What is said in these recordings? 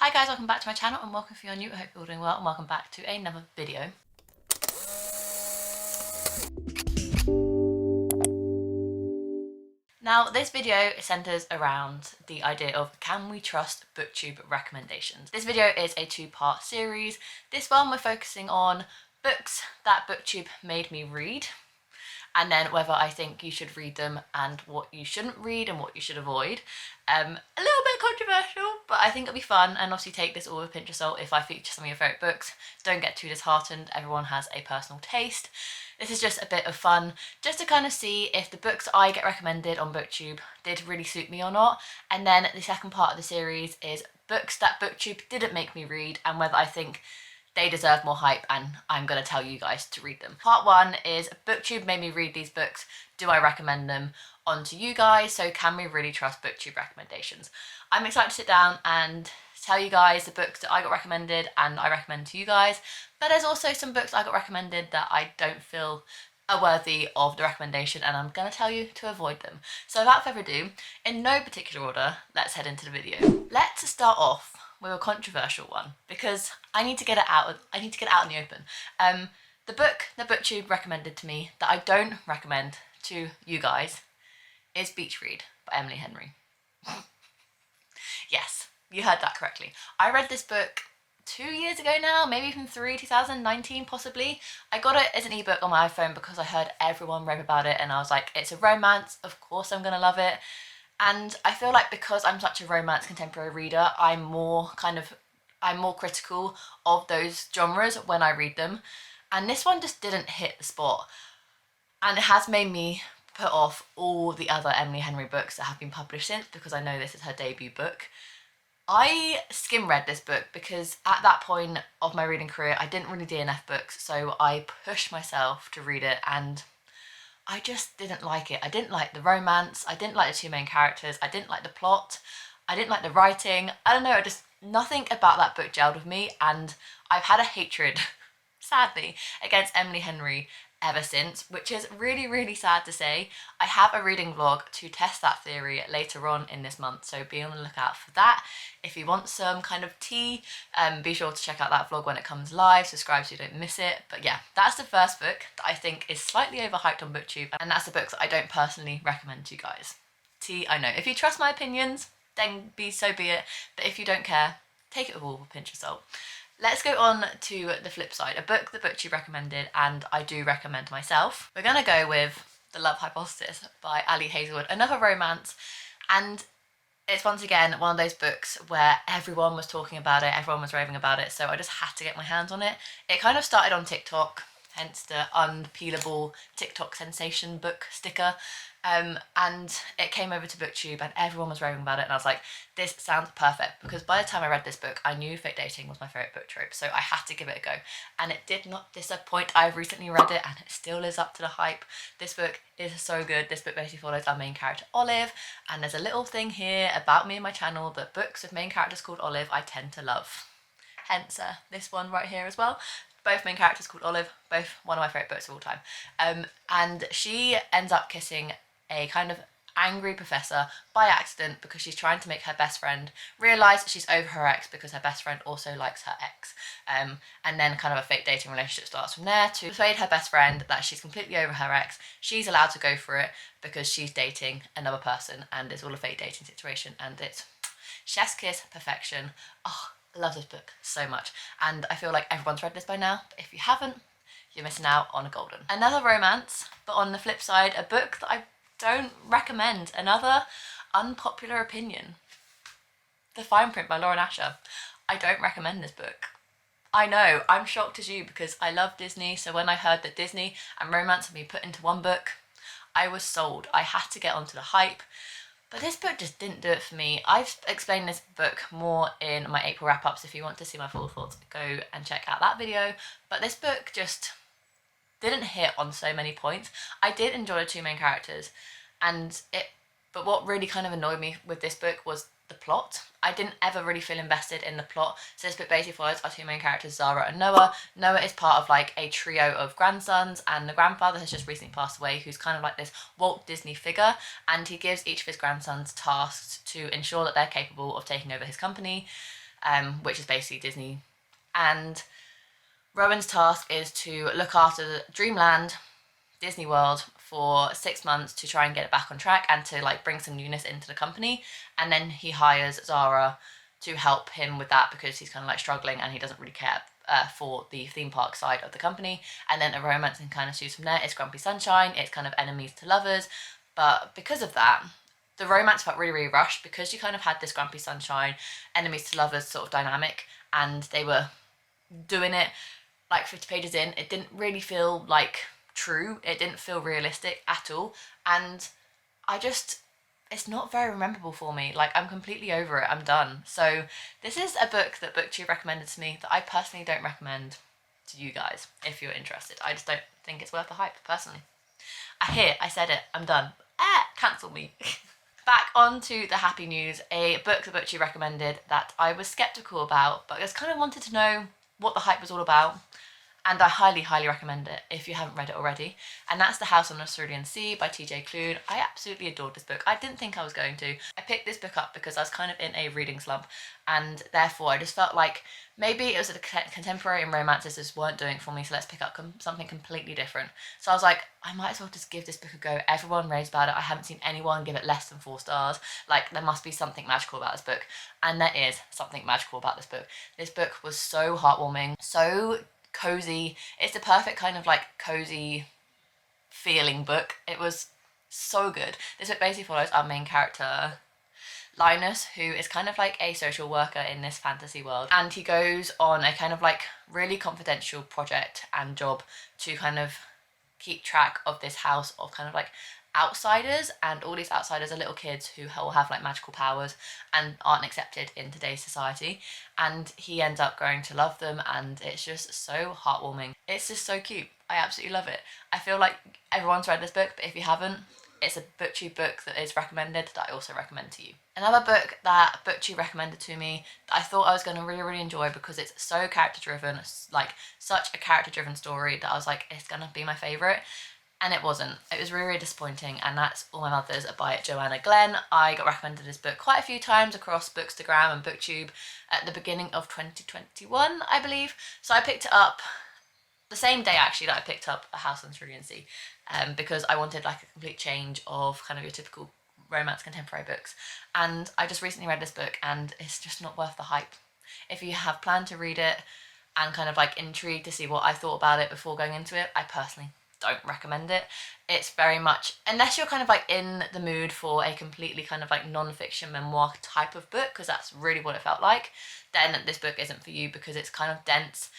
Hi guys, welcome back to my channel and welcome if you're new. I hope you're all doing well and welcome back to another video. Now this video centres around the idea of can we trust BookTube recommendations. This video is a two-part series. This one we're focusing on books that BookTube made me read, and then whether I think you should read them and what you shouldn't read and what you should avoid. A little bit controversial, but I think it'll be fun, and obviously take this all with a pinch of salt if I feature some of your favourite books. Don't get too disheartened, everyone has a personal taste. This is just a bit of fun, just to kind of see if the books I get recommended on BookTube did really suit me or not. And then the second part of the series is books that BookTube didn't make me read and whether I think they deserve more hype, and I'm going to tell you guys to read them. Part one is BookTube made me read these books. Do I recommend them onto you guys? So can we really trust BookTube recommendations? I'm excited to sit down and tell you guys the books that I got recommended and I recommend to you guys. But there's also some books I got recommended that I don't feel are worthy of the recommendation, and I'm going to tell you to avoid them. So without further ado, in no particular order, let's head into the video. Let's start off with a controversial one because I need to get it out. I need to get it out in the open. The book that BookTube recommended to me that I don't recommend to you guys is Beach Read by Emily Henry. Yes, you heard that correctly. I read this book 2 years ago now, maybe even 2019 possibly. I got it as an ebook on my iPhone because I heard everyone rave about it and I was like, it's a romance, of course I'm gonna love it. And I feel like because I'm such a romance contemporary reader, I'm more critical of those genres when I read them. And this one just didn't hit the spot. And it has made me put off all the other Emily Henry books that have been published since, because I know this is her debut book. I skim read this book because at that point of my reading career, I didn't really DNF books, so I pushed myself to read it and I just didn't like it. I didn't like the romance, I didn't like the two main characters, I didn't like the plot, I didn't like the writing. I don't know, nothing about that book gelled with me, and I've had a hatred, sadly, against Emily Henry ever since, which is really, really sad to say. I have a reading vlog to test that theory later on in this month, so be on the lookout for that. If you want some kind of tea, be sure to check out that vlog when it comes live, subscribe so you don't miss it. But yeah, that's the first book that I think is slightly overhyped on BookTube, and that's the book that I don't personally recommend to you guys. Tea, I know. If you trust my opinions, then so be it, but if you don't care, take it with all a pinch of salt. Let's go on to the flip side, a book that BookTube recommended and I do recommend myself. We're going to go with The Love Hypothesis by Ali Hazelwood, another romance, and it's once again one of those books where everyone was talking about it, everyone was raving about it, so I just had to get my hands on it. It kind of started on TikTok, hence the unpeelable TikTok sensation book sticker, and it came over to BookTube and everyone was raving about it, and I was like, this sounds perfect, because by the time I read this book I knew fake dating was my favourite book trope, so I had to give it a go, and it did not disappoint. I've recently read it and it still lives up to the hype. This book is so good. This book basically follows our main character Olive, and there's a little thing here about me and my channel that books with main characters called Olive I tend to love, hence this one right here as well. Both main characters called Olive, both one of my favourite books of all time. And she ends up kissing a kind of angry professor by accident because she's trying to make her best friend realise she's over her ex because her best friend also likes her ex. And then kind of a fake dating relationship starts from there to persuade her best friend that she's completely over her ex. She's allowed to go for it because she's dating another person and it's all a fake dating situation, and it's chef's kiss perfection. Oh, I love this book so much, and I feel like everyone's read this by now, but if you haven't, you're missing out on a golden. Another romance, but on the flip side, a book that I don't recommend, another unpopular opinion. The Fine Print by Lauren Asher. I don't recommend this book. I know, I'm shocked as you because I love Disney, so when I heard that Disney and romance had been put into one book, I was sold. I had to get onto the hype. But this book just didn't do it for me. I've explained this book more in my April wrap-ups. If you want to see my full thoughts, go and check out that video. But this book just didn't hit on so many points. I did enjoy the two main characters, but what really kind of annoyed me with this book was the plot. I didn't ever really feel invested in the plot. So this book basically follows our two main characters, Zara and Noah. Noah is part of like a trio of grandsons, and the grandfather has just recently passed away, who's kind of like this Walt Disney figure, and he gives each of his grandsons tasks to ensure that they're capable of taking over his company. which is basically Disney. And Rowan's task is to look after Dreamland, Disney World, for 6 months to try and get it back on track and to like bring some newness into the company. And then he hires Zara to help him with that because he's kind of like struggling and he doesn't really care for the theme park side of the company. And then a romance and kind of ensues from there. It's Grumpy Sunshine, it's kind of enemies to lovers, but because of that, the romance felt really, really rushed because you kind of had this Grumpy Sunshine, enemies to lovers sort of dynamic, and they were doing it like 50 pages in. It didn't really feel like true, it didn't feel realistic at all, and it's not very memorable for me. Like, I'm completely over it, I'm done. So this is a book that BookTube recommended to me that I personally don't recommend to you guys if you're interested. I just don't think it's worth the hype, personally. I said it, I'm done. Cancel me. Back on to the happy news, a book that BookTube recommended that I was sceptical about, but I just kind of wanted to know what the hype was all about. And I highly, highly recommend it if you haven't read it already. And that's The House on the Cerulean Sea by TJ Klune. I absolutely adored this book. I didn't think I was going to. I picked this book up because I was kind of in a reading slump, and therefore I just felt like maybe it was the contemporary and romances just weren't doing it for me, so let's pick up something completely different. So I was like, I might as well just give this book a go. Everyone raves about it. I haven't seen anyone give it less than 4 stars. Like, there must be something magical about this book. And there is something magical about this book. This book was so heartwarming, so cozy. It's the perfect kind of like cozy feeling book. It was so good. This book basically follows our main character Linus, who is kind of like a social worker in this fantasy world, and he goes on a kind of like really confidential project and job to kind of keep track of this house of kind of like outsiders, and all these outsiders are little kids who will have like magical powers and aren't accepted in today's society, and he ends up growing to love them, and it's just so heartwarming. It's just so cute. I absolutely love it. I feel like everyone's read this book, but if you haven't, it's a BookTube book that is recommended that I also recommend to you. Another book that BookTube recommended to me that I thought I was going to really, really enjoy because it's so character driven, like such a character driven story, that I was like, it's going to be my favourite. And it wasn't. It was really, really disappointing, and that's All My Mothers by Joanna Glenn. I got recommended this book quite a few times across Bookstagram and BookTube at the beginning of 2021, I believe. So I picked it up the same day actually that I picked up A House on the Cerulean Sea, because I wanted like a complete change of kind of your typical romance contemporary books. And I just recently read this book, and it's just not worth the hype. If you have planned to read it and kind of like intrigued to see what I thought about it before going into it, I personally don't recommend it. It's very much, unless you're kind of like in the mood for a completely kind of like non-fiction memoir type of book, because that's really what it felt like, then this book isn't for you, because it's kind of dense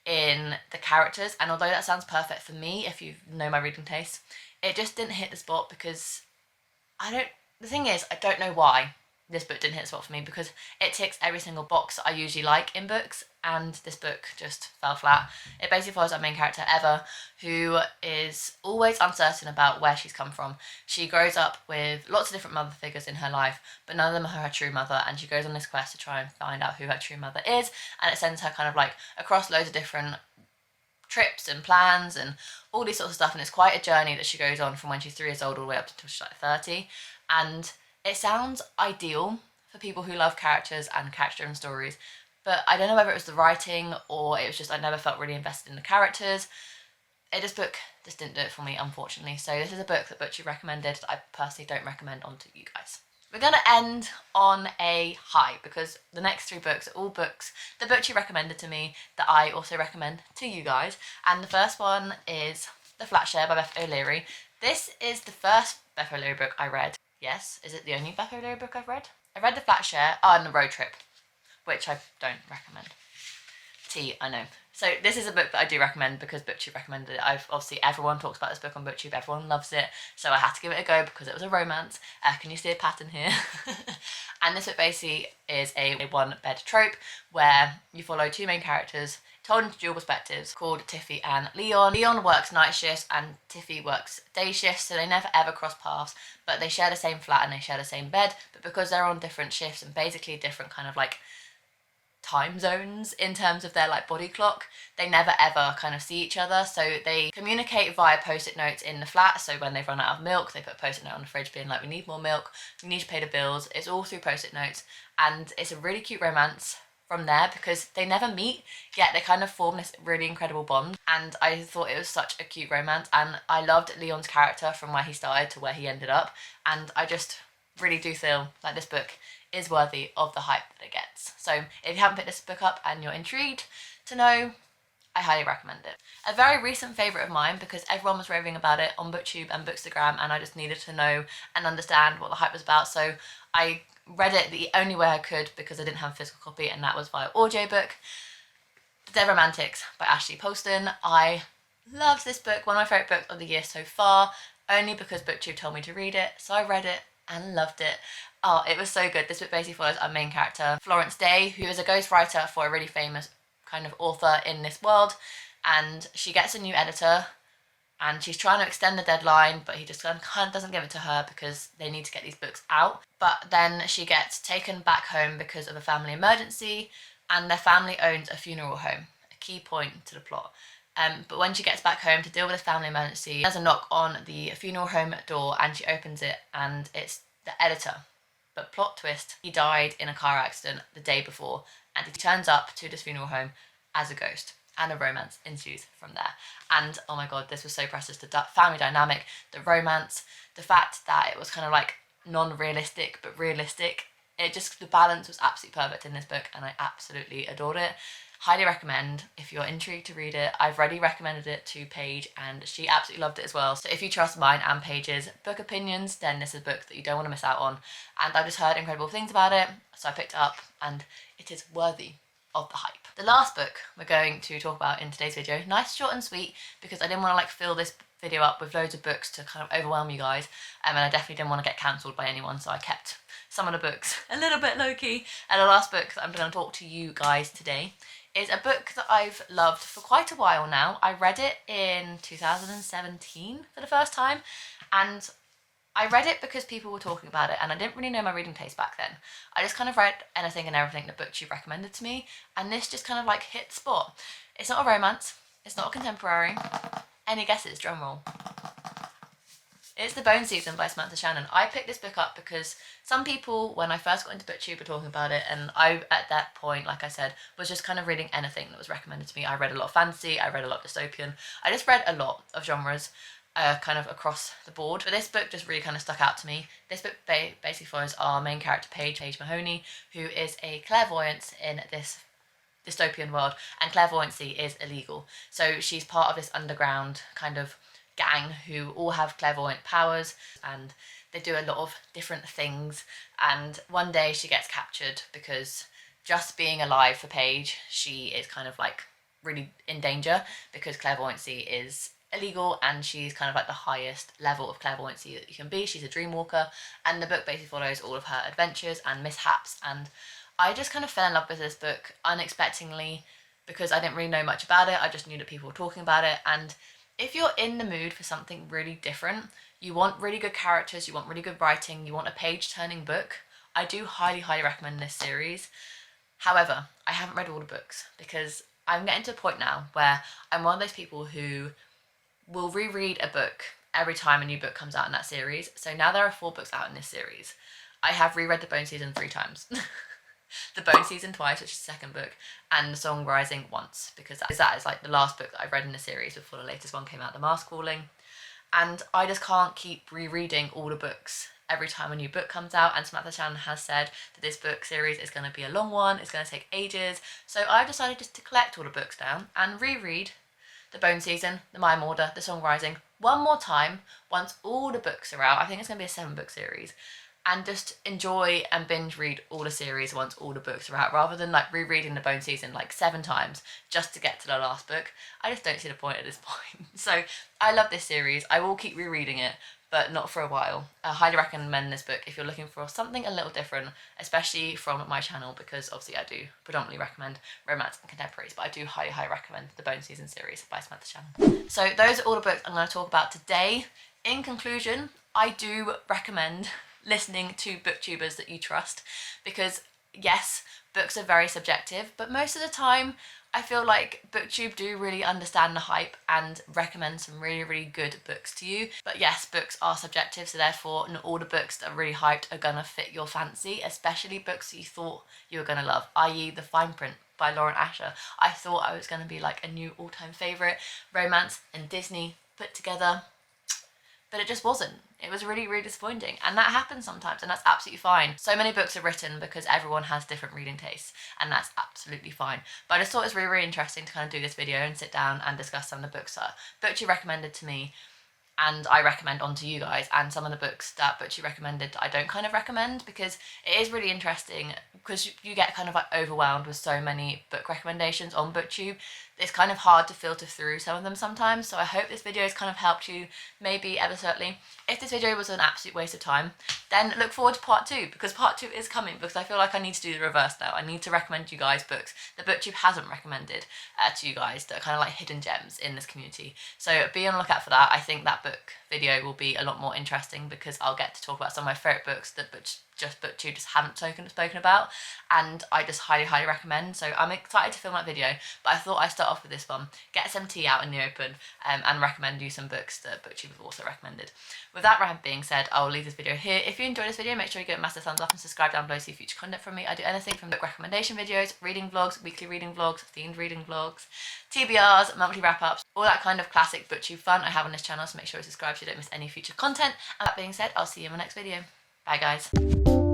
in the characters. And although that sounds perfect for me, if you know my reading taste, it just didn't hit the spot, because the thing is, I don't know why this book didn't hit the spot for me, because it ticks every single box that I usually like in books, and this book just fell flat. It basically follows our main character, Eva, who is always uncertain about where she's come from. She grows up with lots of different mother figures in her life, but none of them are her true mother, and she goes on this quest to try and find out who her true mother is, and it sends her kind of like across loads of different trips and plans and all these sorts of stuff, and it's quite a journey that she goes on from when she's 3 years old all the way up until she's like 30, and it sounds ideal for people who love characters and character-driven stories, but I don't know whether it was the writing or it was just I never felt really invested in the characters. This book just didn't do it for me, unfortunately. So this is a book that BookTube recommended that I personally don't recommend onto you guys. We're going to end on a high, because the next 3 books are all books that BookTube recommended to me that I also recommend to you guys. And the first one is The Flat Share by Beth O'Leary. This is the first Beth O'Leary book I read. Yes, is it the only Beth O'Leary book I've read? I read The Flat Share on the road trip, which I don't recommend. I know. So this is a book that I do recommend because BookTube recommended it. Obviously everyone talks about this book on BookTube, everyone loves it, so I had to give it a go because it was a romance. Can you see a pattern here? And this book basically is a one-bed trope where you follow 2 main characters told into dual perspectives, called Tiffy and Leon. Leon works night shifts and Tiffy works day shifts, so they never ever cross paths, but they share the same flat and they share the same bed, but because they're on different shifts and basically different kind of like time zones in terms of their like body clock, they never ever kind of see each other. So they communicate via post-it notes in the flat. So when they've run out of milk, they put a post-it note on the fridge being like, we need more milk, we need to pay the bills. It's all through post-it notes, and it's a really cute romance, from there, because they never meet, yet they kind of form this really incredible bond. And I thought it was such a cute romance, and I loved Leon's character from where he started to where he ended up, and I just really do feel like this book is worthy of the hype that it gets. So if you haven't picked this book up and you're intrigued to know, I highly recommend it. A very recent favourite of mine, because everyone was raving about it on BookTube and Bookstagram, and I just needed to know and understand what the hype was about, so I read it the only way I could because I didn't have a physical copy, and that was via audiobook. The Dead Romantics by Ashley Polston. I loved this book, one of my favourite books of the year so far, only because BookTube told me to read it, so I read it and loved it. Oh, it was so good. This book basically follows our main character, Florence Day, who is a ghostwriter for a really famous kind of author in this world, and she gets a new editor and she's trying to extend the deadline, but he just kind of doesn't give it to her because they need to get these books out. But then she gets taken back home because of a family emergency, and their family owns a funeral home, a key point to the plot. But when she gets back home to deal with this family emergency, there's a knock on the funeral home door, and she opens it and it's the editor. But plot twist, he died in a car accident the day before, and he turns up to this funeral home as a ghost, and a romance ensues from there. And oh my god, this was so precious. The family dynamic, the romance, the fact that it was kind of like non-realistic but realistic. It just, the balance was absolutely perfect in this book, and I absolutely adored it. Highly recommend if you're intrigued to read it. I've already recommended it to Paige, and she absolutely loved it as well. So if you trust mine and Paige's book opinions, then this is a book that you don't want to miss out on. And I've just heard incredible things about it, so I picked it up, and it is worthy of the hype. The last book we're going to talk about in today's video, nice, short and sweet, because I didn't want to like fill this video up with loads of books to kind of overwhelm you guys, and I definitely didn't want to get cancelled by anyone, so I kept some of the books a little bit low-key. And the last book that I'm going to talk to you guys today is a book that I've loved for quite a while now. I read it in 2017 for the first time, and I read it because people were talking about it, and I didn't really know my reading taste back then. I just kind of read anything and everything that BookTube recommended to me, and this just kind of like hit the spot. It's not a romance, it's not a contemporary. Any guesses? Drum roll. It's The Bone Season by Samantha Shannon. I picked this book up because some people, when I first got into BookTube, were talking about it, and I, at that point, like I said, was just kind of reading anything that was recommended to me. I read a lot of fantasy, I read a lot of dystopian, I just read a lot of genres, kind of across the board. But this book just really kind of stuck out to me. This book basically follows our main character, Paige Mahoney, who is a clairvoyant in this dystopian world, and clairvoyancy is illegal. So she's part of this underground kind of gang who all have clairvoyant powers, and they do a lot of different things. And one day she gets captured because just being alive for Paige, she is kind of like really in danger because clairvoyancy is illegal, and she's kind of like the highest level of clairvoyancy that you can be. She's a dream walker, and the book basically follows all of her adventures and mishaps, and I just kind of fell in love with this book unexpectedly because I didn't really know much about it. I just knew that people were talking about it, and if you're in the mood for something really different, you want really good characters, you want really good writing, you want a page-turning book, I do highly, highly recommend this series. However, I haven't read all the books because I'm getting to a point now where I'm one of those people who will reread a book every time a new book comes out in that series. So now there are 4 books out in this series. I have reread The Bone Season 3 times. The Bone Season twice, which is the second book, and The Song Rising once, because that is like the last book that I've read in the series before the latest one came out, The Mask Calling. And I just can't keep rereading all the books every time a new book comes out, and Samantha Shannon has said that this book series is going to be a long one, it's going to take ages, so I've decided just to collect all the books down and reread The Bone Season, The Mime Order, The Song Rising one more time once all the books are out. I think it's going to be a 7-book series, and just enjoy and binge read all the series once all the books are out, rather than like rereading The Bone Season like 7 times just to get to the last book. I just don't see the point at this point. So I love this series. I will keep rereading it, but not for a while. I highly recommend this book if you're looking for something a little different, especially from my channel, because obviously I do predominantly recommend romance and contemporaries, but I do highly, highly recommend The Bone Season series by Samantha Shannon. So those are all the books I'm going to talk about today. In conclusion, I do recommend listening to booktubers that you trust, because yes, Books are very subjective, but most of the time I feel like BookTube do really understand the hype and recommend some really, really good books to you. But yes, books are subjective, so therefore not all the books that are really hyped are gonna fit your fancy, especially books that you thought you were gonna love, i.e. The Fine Print by Lauren Asher. I thought I was gonna be like a new all-time favourite romance and Disney put together, but it just wasn't. It was really, really disappointing, and that happens sometimes, and that's absolutely fine. So many books are written because everyone has different reading tastes, and that's absolutely fine. But I just thought it was really, really interesting to kind of do this video and sit down and discuss some of the books that BookTube recommended to me and I recommend onto you guys, and some of the books that BookTube recommended I don't kind of recommend, because it is really interesting because you get kind of like overwhelmed with so many book recommendations on BookTube. It's kind of hard to filter through some of them sometimes, so I hope this video has kind of helped you maybe ever certainly. If this video was an absolute waste of time, then look forward to part 2, because part 2 is coming, because I feel like I need to do the reverse now. I need to recommend you guys books that BookTube hasn't recommended to you guys, that are kind of like hidden gems in this community. So be on the lookout for that. I think that book video will be a lot more interesting because I'll get to talk about some of my favourite books that BookTube just haven't spoken about, and I just highly recommend. So I'm excited to film that video, but I thought I'd start off with this one, get some tea out in the open, and recommend you some books that BookTube have also recommended. With that being said, I'll leave this video here. If you enjoyed this video, make sure you give it a massive thumbs up and subscribe down below to see future content from me. I do anything from book recommendation videos, reading vlogs, weekly reading vlogs, themed reading vlogs, TBRs, monthly wrap-ups, all that kind of classic BookTube fun I have on this channel, so make sure you subscribe so you don't miss any future content. And that being said, I'll see you in my next video. Bye guys.